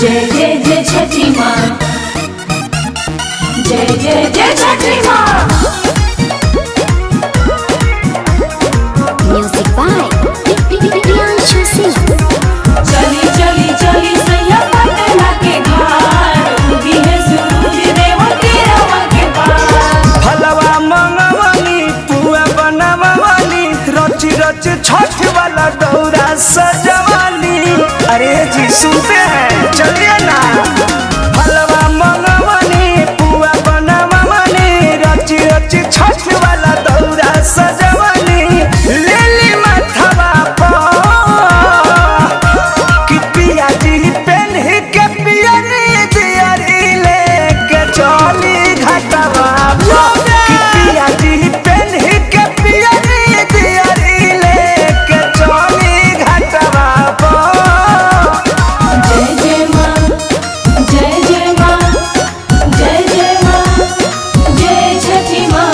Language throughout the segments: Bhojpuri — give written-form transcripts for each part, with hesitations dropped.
जय जय जय छठी माँ, जय जय जय छठी माँ। Music by Priyanshu Singh. चली चली चली सैया पटना के घाट, उगी है सूरज देव तेरा के पार। फलवा मंगवनी पुआ बनवनी, रच रच छठ वाला दौरा सजवानी। अरे जी सुनते हैं, चलिए ना। फलवा मंगवनी पुआ बनवनी, रच रच छठ वाला दौरा सजवानी। ले ली माथवा पर कि पिया जी पेन्ह के पियरी दियरी लेके चली घाटवा पर। कि पिया जी पेन्ह के पियरी दियरी लेके चली घाटवा पर। जय जय माँ, जय जय माँ, जय जय माँ, जय छठी माँ।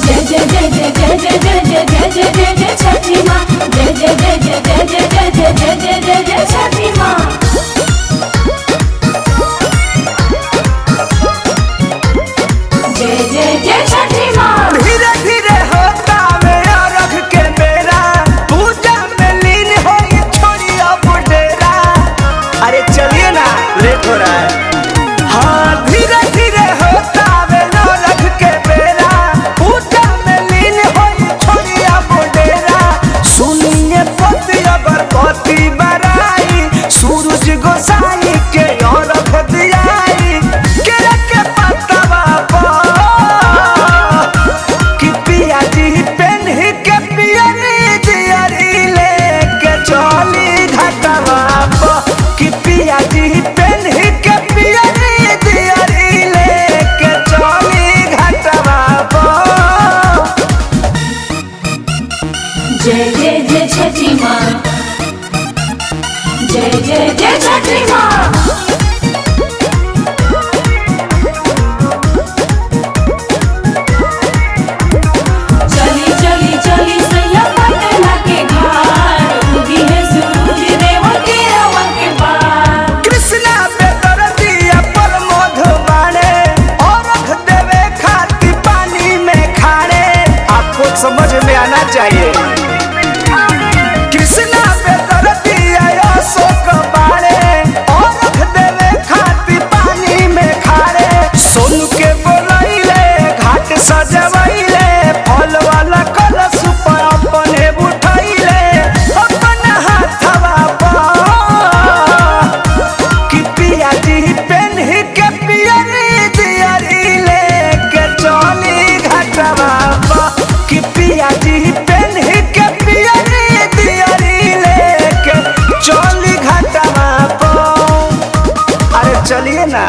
जय जय जय जय जय जय जय जय जय जय जय जय छठी माँ। जय जय जय जय जय जय जय जय जय जय जय जय छठी माँ। जय जय जय छठी माँ। धीरे धीरे होता मेरा रख के बेरा, पूजा में लीन होई छोड़ी अब डेरा। अरे चलिए ना, लेट हो रहा है। हाँ धीरे धीरे होता मेरा रख के बेरा, पूजा में लीन होई छोड़ी अब डेरा। सुनिए पति अगरबत्ती बराई, सूरज गोसाई के और रख दियाई। केरा के पत्तवा पर कि पिया जी पेन्ह के पियरी दियरी लेके चली घाटवा पर। कि पिया जी पेन्ह के पियरी दियरी लेके चली घाटवा पर। जय जय जय छठी माँ, जय जय जय छठी माँ। चली चली चली सैया पटना के घाट, उगी है सूरज देव तेरा के पार। कृष्णा पे दर्दिया पर मधुबाने, और रख देवे खाती पानी में खाने। आपको समझ में आना चाहिए। कृष्णा पे दर्दिया अशोक बाड़े, और रख देवे खाती पानी में खाने। सोनू के बोलैले घाट सजवैले, फल वाला कलश पर अपने उठैले अपन हाथवा पर। कि पिया जी पेन्ह के पियरी दियरी लेके चली घाटवा पर। कि पिया जी पेन्ह के पियरी दियरी लेके चली घाटवा पर। अरे चलिए ना।